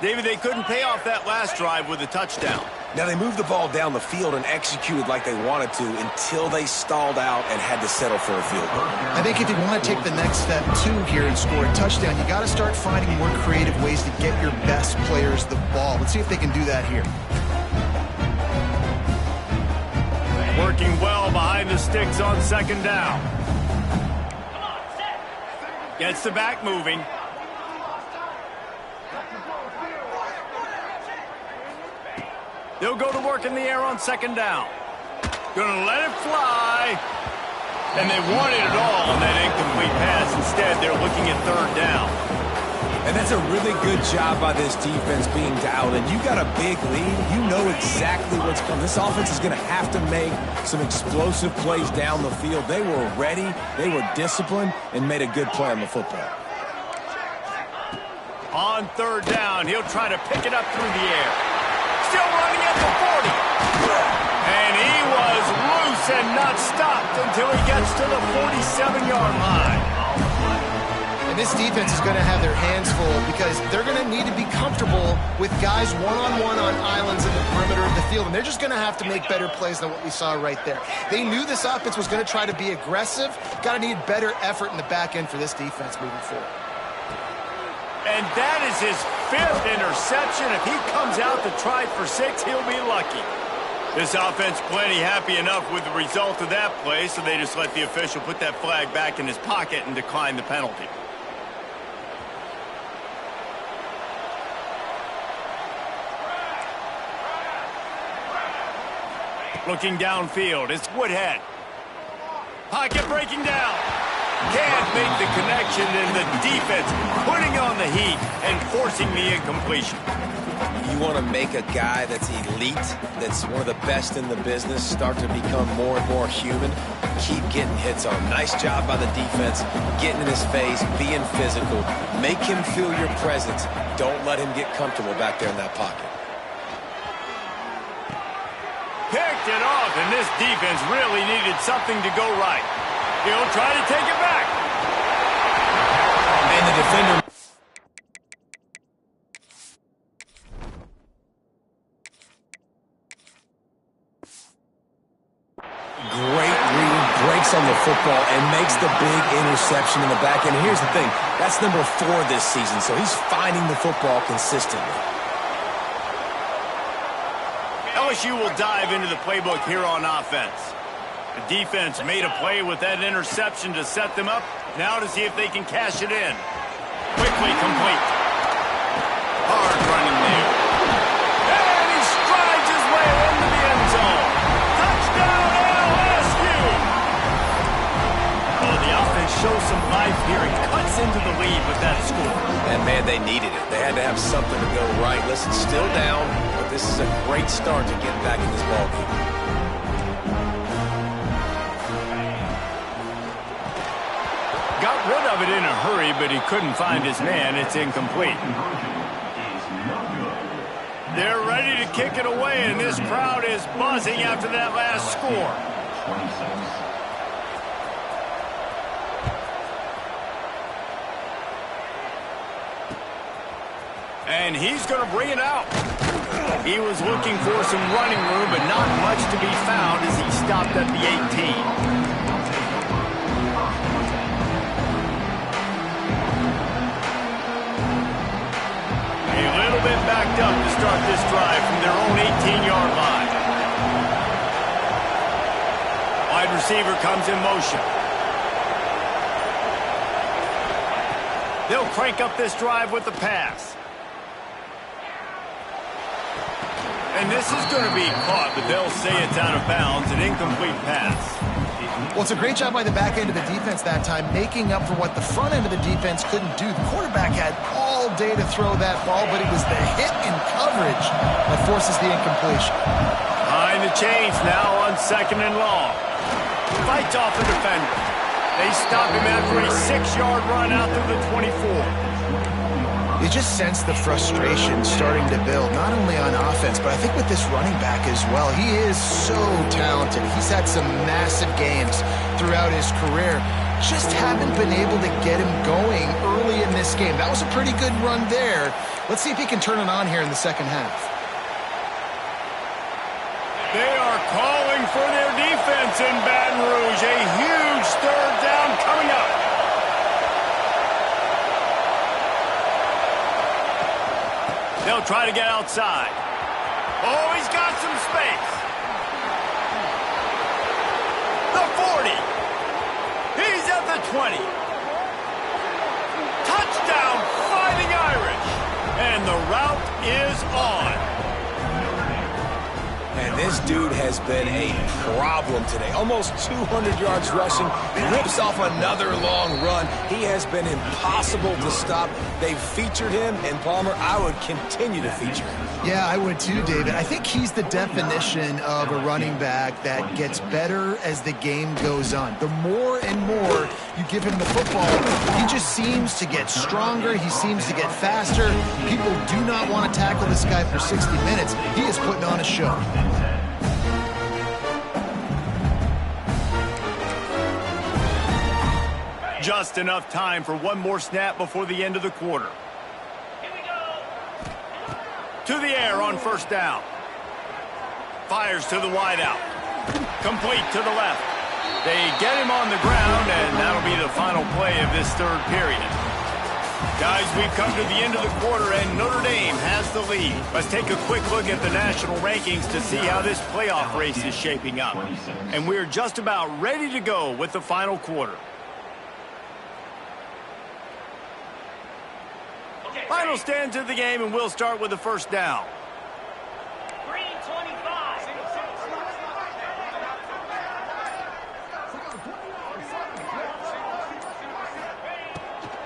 David, they couldn't pay off that last drive with a touchdown. Now, they moved the ball down the field and executed like they wanted to until they stalled out and had to settle for a field goal. I think if you want to take the next step, too, here and score a touchdown, you got to start finding more creative ways to get your best players the ball. Let's see if they can do that here. Working well behind the sticks on 2nd down. Gets the back moving. They'll go to work in the air on 2nd down. Gonna let it fly. And they wanted it all on that incomplete pass. Instead, they're looking at 3rd down. And that's a really good job by this defense being dialed in. You got a big lead. You know exactly what's coming. This offense is going to have to make some explosive plays down the field. They were ready, they were disciplined, and made a good play on the football. On third down, he'll try to pick it up through the air. Still running at the 40. And he was loose and not stopped until he gets to the 47-yard line. And this defense is going to have their hands full because they're going to need to be comfortable with guys one-on-one on islands in the perimeter of the field. And they're just going to have to make better plays than what we saw right there. They knew this offense was going to try to be aggressive. Got to need better effort in the back end for this defense moving forward. And that is his 5th interception. If he comes out to try for 6, he'll be lucky. This offense plenty happy enough with the result of that play, so they just let the official put that flag back in his pocket and decline the penalty. Looking downfield, it's Woodhead. Pocket breaking down. Can't make the connection, and the defense putting on the heat and forcing the incompletion. You want to make a guy that's elite, that's one of the best in the business, start to become more and more human. Keep getting hits on him. Nice job by the defense, getting in his face, being physical. Make him feel your presence. Don't let him get comfortable back there in that pocket. Picked it off, and this defense really needed something to go right. He'll try to take it back. And the defender... Great read, breaks on the football, and makes the big interception in the back end. And here's the thing, that's number 4 this season, so he's finding the football consistently. LSU will dive into the playbook here on offense. The defense made a play with that interception to set them up. Now to see if they can cash it in. Quickly complete. Hard running there. And he strides his way into the end zone. Touchdown LSU! Oh, the offense shows some life here and cuts into the lead with that score. And man, they needed it. They had to have something to go right. Listen, still down, but this is a great start to get back in this ballgame. Got rid of it in a hurry, but he couldn't find his man. It's incomplete. They're ready to kick it away, and this crowd is buzzing after that last score. And he's going to bring it out. He was looking for some running room, but not much to be found as he stopped at the 18. A little bit backed up to start this drive from their own 18-yard line. Wide receiver comes in motion. They'll crank up this drive with the pass. And this is going to be caught, but they'll say it's out of bounds, an incomplete pass. Well, it's a great job by the back end of the defense that time, making up for what the front end of the defense couldn't do. The quarterback had all day to throw that ball, but it was the hit in coverage that forces the incompletion. Behind the chains now on 2nd and long. Fights off the defender. They stop him after a 6-yard run out to the 24. You just sense the frustration starting to build, not only on offense, but I think with this running back as well. He is so talented. He's had some massive games throughout his career. Just haven't been able to get him going early in this game. That was a pretty good run there. Let's see if he can turn it on here in the second half. They are calling for their defense in Baton Rouge. A huge 3rd down coming up. They'll try to get outside. Oh, he's got some space. The 40. He's at the 20. Touchdown, Fighting Irish. And the route is on. And And this dude has been a problem today. Almost 200 yards rushing, rips off another long run. He has been impossible to stop. They've featured him, and Palmer, I would continue to feature him. Yeah, I would too, David. I think he's the definition of a running back that gets better as the game goes on. The more and more you give him the football, he just seems to get stronger. He seems to get faster. People do not want to tackle this guy for 60 minutes. He is putting on a show. Just enough time for one more snap before the end of the quarter. To the air on first down. Fires to the wideout. Complete to the left. They get him on the ground, and that'll be the final play of this third period. Guys, we've come to the end of the quarter, and Notre Dame has the lead. Let's take a quick look at the national rankings to see how this playoff race is shaping up. And we're just about ready to go with the final quarter. Final stands of the game, and we'll start with the first down. Green 25.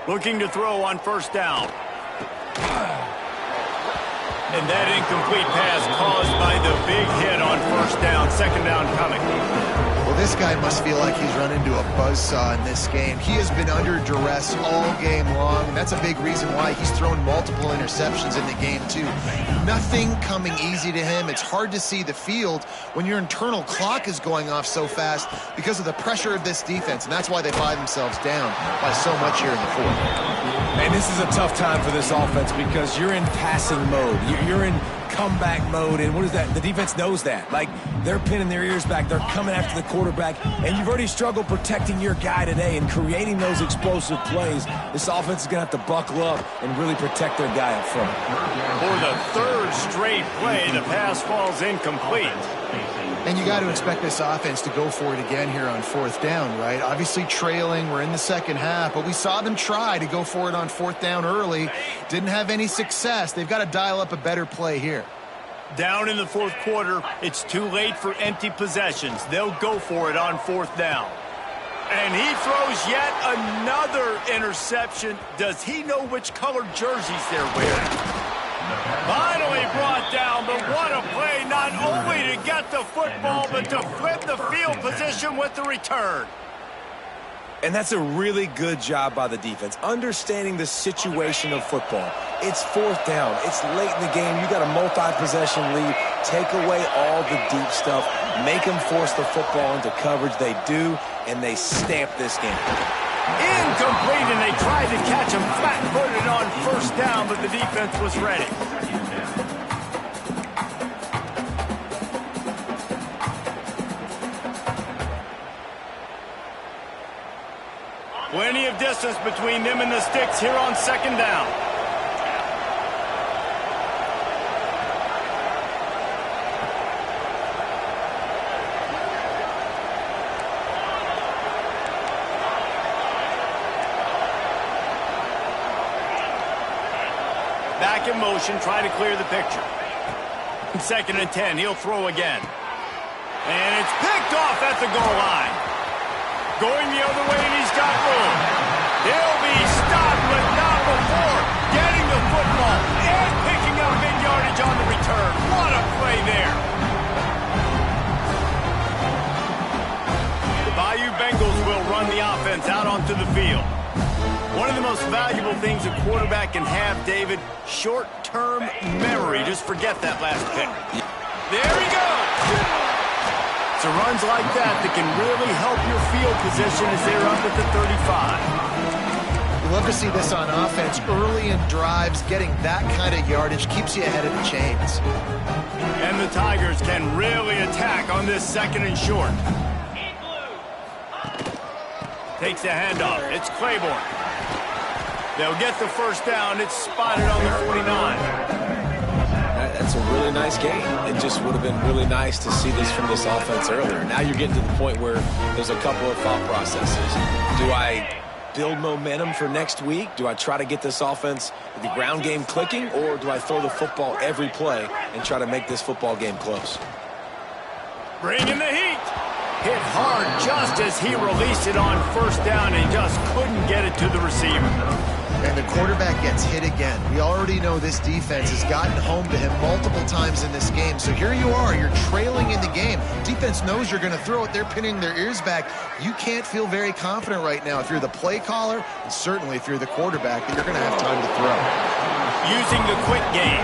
Looking to throw on first down. And that incomplete pass caused by the big hit on first down. Second down coming. Well, this guy must feel like he's run into a buzzsaw in this game. He has been under duress all game long, and that's a big reason why he's thrown multiple interceptions in the game, too. Nothing coming easy to him. It's hard to see the field when your internal clock is going off so fast because of the pressure of this defense, and that's why they buy themselves down by so much here in the fourth. And this is a tough time for this offense because you're in passing mode. You're in comeback mode, and what is that? The defense knows that. Like, they're pinning their ears back. They're coming after the quarterback, and you've already struggled protecting your guy today and creating those explosive plays. This offense is going to have to buckle up and really protect their guy up front. For the third straight play, the pass falls incomplete. And you got to expect this offense to go for it again here on fourth down, right? Obviously trailing, we're in the second half, but we saw them try to go for it on fourth down early. Didn't have any success. They've got to dial up a better play here. Down in the fourth quarter, it's too late for empty possessions. They'll go for it on fourth down. And he throws yet another interception. Does he know which colored jerseys they're wearing? Finally brought down, but what a play, not only to get the football, but to flip the field position with the return. And that's a really good job by the defense, understanding the situation of football. It's fourth down. It's late in the game. You got a multi-possession lead. Take away all the deep stuff. Make them force the football into coverage. They do, and they stamp this game. Incomplete, and they tried to catch him flat-footed on first down, but the defense was ready. Plenty of distance between them and the sticks here on second down. Back in motion, trying to clear the picture. Second and 10, he'll throw again. And it's picked off at the goal line. Going the other way, and he's got room. He'll be stopped, but not before getting the football and picking up big yardage on the return. What a play there. The Bayou Bengals will run the offense out onto the field. One of the most valuable things a quarterback can have, David, short-term memory. Just forget that last pick. There he goes. It's runs like that can really help your field position as they're up at the 35. You love to see this on offense. Early in drives, getting that kind of yardage keeps you ahead of the chains. And the Tigers can really attack on this second and short. Takes the handoff. It's Claiborne. They'll get the first down. It's spotted on the 49. That's a really nice game. It just would have been really nice to see this from this offense earlier. Now you're getting to the point where there's a couple of thought processes. Do I build momentum for next week? Do I try to get this offense, the ground game clicking, or do I throw the football every play and try to make this football game close? Bringing the heat. Hit hard just as he released it on first down and just couldn't get it to the receiver. And the quarterback gets hit again. We already know this defense has gotten home to him multiple times in this game. So here you are, you're trailing in the game. Defense knows you're going to throw it. They're pinning their ears back. You can't feel very confident right now if you're the play caller, and certainly if you're the quarterback, that you're going to have time to throw. Using the quick game.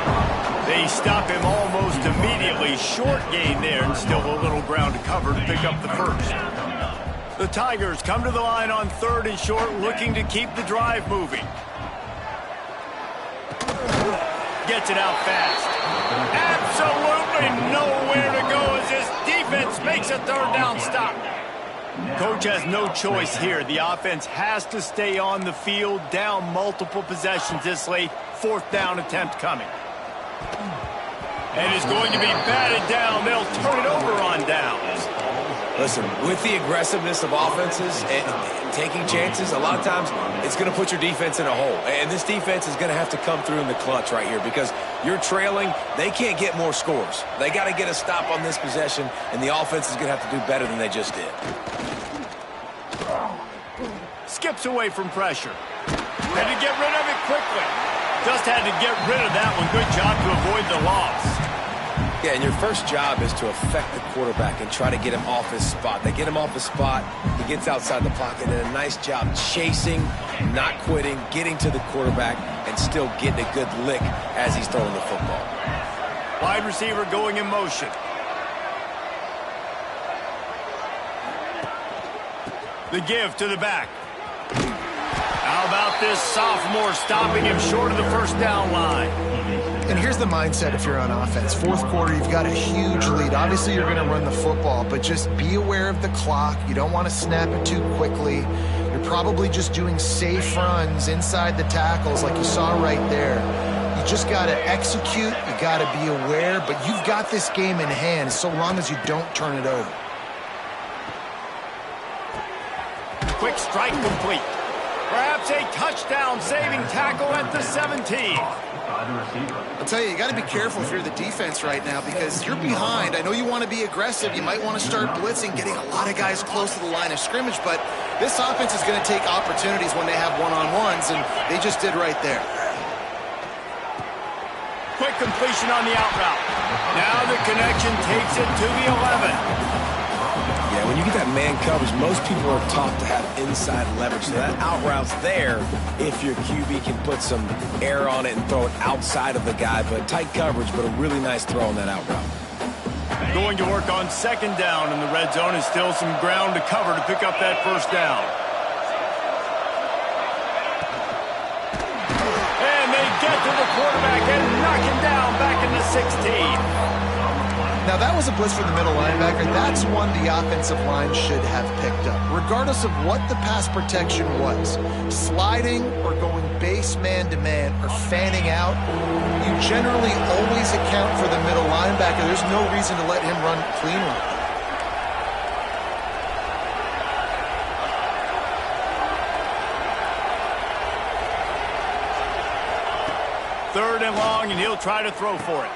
They stop him almost immediately. Short gain there, and still a little ground to cover to pick up the first. The Tigers come to the line on 3rd and short, looking to keep the drive moving. Gets it out fast. Absolutely nowhere to go as this defense makes a 3rd down stop. Coach has no choice here. The offense has to stay on the field, down multiple possessions this late. 4th down attempt coming. And is going to be batted down. They'll turn it over on downs. Listen, with the aggressiveness of offenses and taking chances, a lot of times it's going to put your defense in a hole. And this defense is going to have to come through in the clutch right here because you're trailing. They can't get more scores. They got to get a stop on this possession, and the offense is going to have to do better than they just did. Skips away from pressure. Had to get rid of it quickly. Just had to get rid of that one. Good job to avoid the loss. Yeah, and your first job is to affect the quarterback and try to get him off his spot. They get him off his spot, he gets outside the pocket, and a nice job chasing, not quitting, getting to the quarterback, and still getting a good lick as he's throwing the football. Wide receiver going in motion. The give to the back. How about this sophomore stopping him short of the 1st down line? And here's the mindset if you're on offense. 4th quarter, you've got a huge lead. Obviously, you're going to run the football, but just be aware of the clock. You don't want to snap it too quickly. You're probably just doing safe runs inside the tackles like you saw right there. You just got to execute. You got to be aware, but you've got this game in hand so long as you don't turn it over. Quick strike complete. Perhaps a touchdown-saving tackle at the 17. I'll tell you got to be careful if you're the defense right now because you're behind. I know you want to be aggressive. You might want to start blitzing, getting a lot of guys close to the line of scrimmage, but this offense is going to take opportunities when they have one-on-ones, and they just did right there. Quick completion on the out route. Now the connection takes it to the 11. Yeah, when you get that man coverage, most people are taught to have inside leverage. So that out route's there if your QB can put some air on it and throw it outside of the guy. But tight coverage, but a really nice throw on that out route. Going to work on 2nd down in the red zone. Is still some ground to cover to pick up that 1st down. And they get to the quarterback and knock him down back in the 16. Now, that was a blitz from the middle linebacker. That's one the offensive line should have picked up, regardless of what the pass protection was. Sliding or going base man-to-man or fanning out, you generally always account for the middle linebacker. There's no reason to let him run cleanly. 3rd and long, and he'll try to throw for it.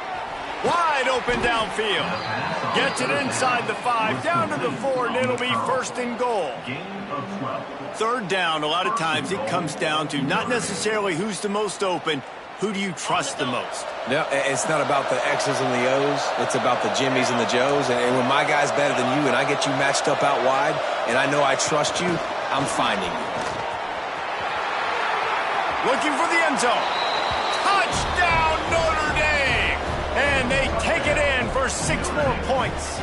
Wide open downfield. Gets it inside the 5, down to the 4, and it'll be 1st and goal. 3rd down, a lot of times it comes down to not necessarily who's the most open, who do you trust the most? No, it's not about the X's and the O's. It's about the Jimmies and the Joes. And when my guy's better than you and I get you matched up out wide and I know I trust you, I'm finding you. Looking for the end zone. Touchdown, Notre Dame! And they take it in for 6 more points.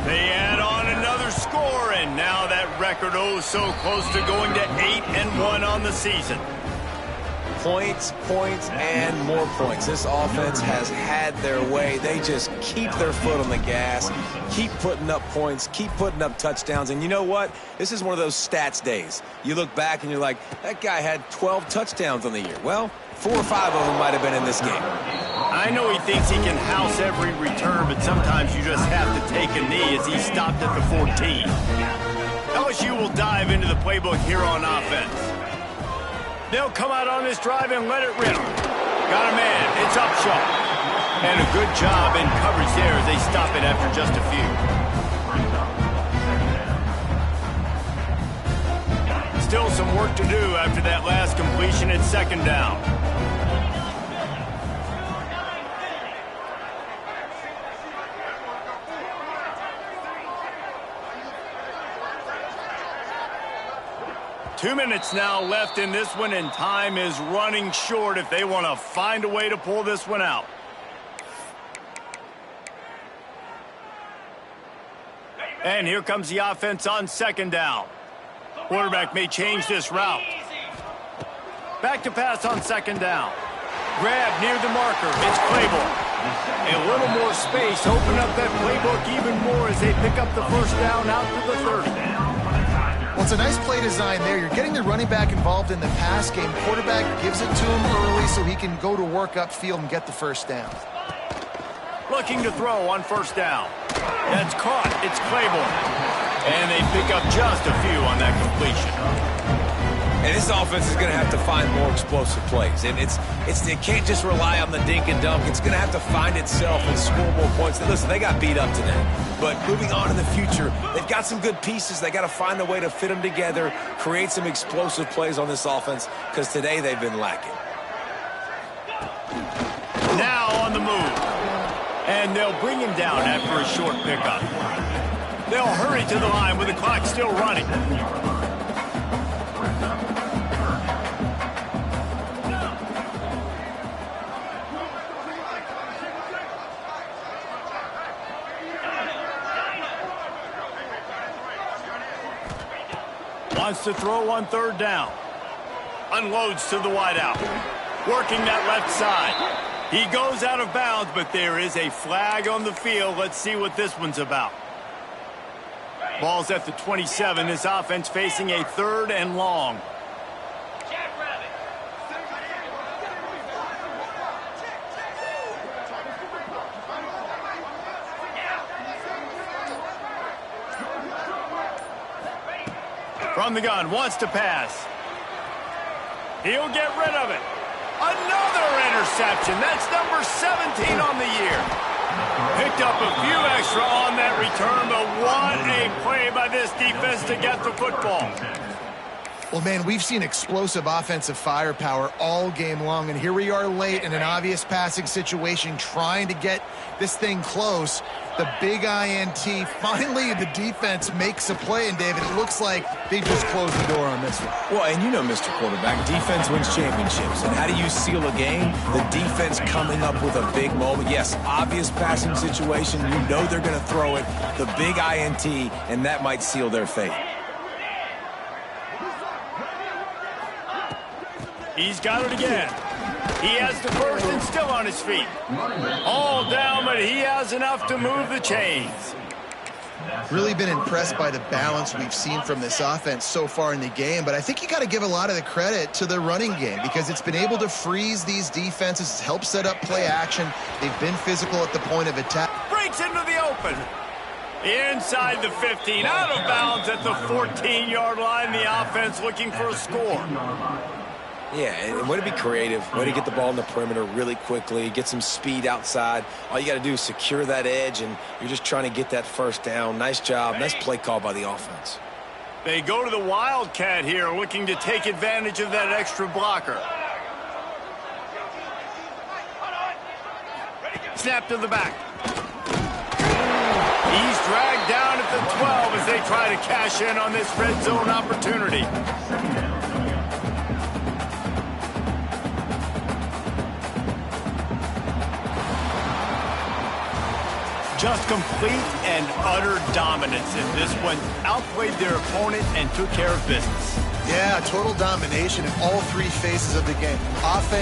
They add on another score, and now that record so close to going to 8-1 on the season. Points, points, and more points. This offense has had their way. They just keep their foot on the gas, keep putting up points, keep putting up touchdowns. And you know what? This is one of those stats days. You look back and you're like, that guy had 12 touchdowns on the year. Well, 4 or 5 of them might have been in this game. I know he thinks he can house every return, but sometimes you just have to take a knee as he stopped at the 14. LSU will dive into the playbook here on offense. They'll come out on this drive and let it rip. Got a man. It's Upshaw. And a good job in coverage there as they stop it after just a few. Still some work to do after that last completion at second down. Two minutes now left in this one, and time is running short if they want to find a way to pull this one out. And here comes the offense on second down. Quarterback may change this route. Back to pass on second down. Grab near the marker. It's Claiborne. A little more space. Open up that playbook even more as they pick up the first down out to the 30. Well, it's a nice play design there. You're getting the running back involved in the pass game. Quarterback gives it to him early so he can go to work upfield and get the first down. Looking to throw on first down. That's caught. It's Claiborne. And they pick up just a few on that completion. And this offense is going to have to find more explosive plays. And it can't just rely on the dink and dunk. It's going to have to find itself and score more points. And listen, they got beat up today. But moving on in the future, they've got some good pieces. They got to find a way to fit them together, create some explosive plays on this offense, because today they've been lacking. Now on the move. And they'll bring him down after a short pickup. They'll hurry to the line with the clock still running. Wants to throw on third down. Unloads to the wideout. Working that left side. He goes out of bounds, but there is a flag on the field. Let's see what this one's about. Ball's at the 27. This offense facing a third and long. From the gun, wants to pass. He'll get rid of it. Another interception. That's number 17 on the year. Picked up a few extra on that return, but what a play by this defense to get the football. Well, man, we've seen explosive offensive firepower all game long, and here we are late in an obvious passing situation trying to get this thing close. The big INT. Finally, the defense makes a play, and, David, it looks like they just closed the door on this one. Well, and you know, Mr. Quarterback, defense wins championships. And how do you seal a game? The defense coming up with a big moment. Yes, obvious passing situation. You know they're going to throw it. The big INT, and that might seal their fate. He's got it again. He has the first and still on his feet. All down, but he has enough to move the chains. Really been impressed by the balance we've seen from this offense so far in the game, but I think you got to give a lot of the credit to the running game because it's been able to freeze these defenses, it's helped set up play action. They've been physical at the point of attack. Breaks into the open. Inside the 15, out of bounds at the 14-yard line. The offense looking for a score. Yeah, and way to be creative, way to get the ball in the perimeter really quickly, get some speed outside. All you got to do is secure that edge, and you're just trying to get that first down. Nice job. Nice play call by the offense. They go to the Wildcat here, looking to take advantage of that extra blocker. Snap to the back. He's dragged down at the 12 as they try to cash in on this red zone opportunity. Just complete and utter dominance in this one. Outplayed their opponent and took care of business. Yeah, total domination in all three phases of the game. Offense.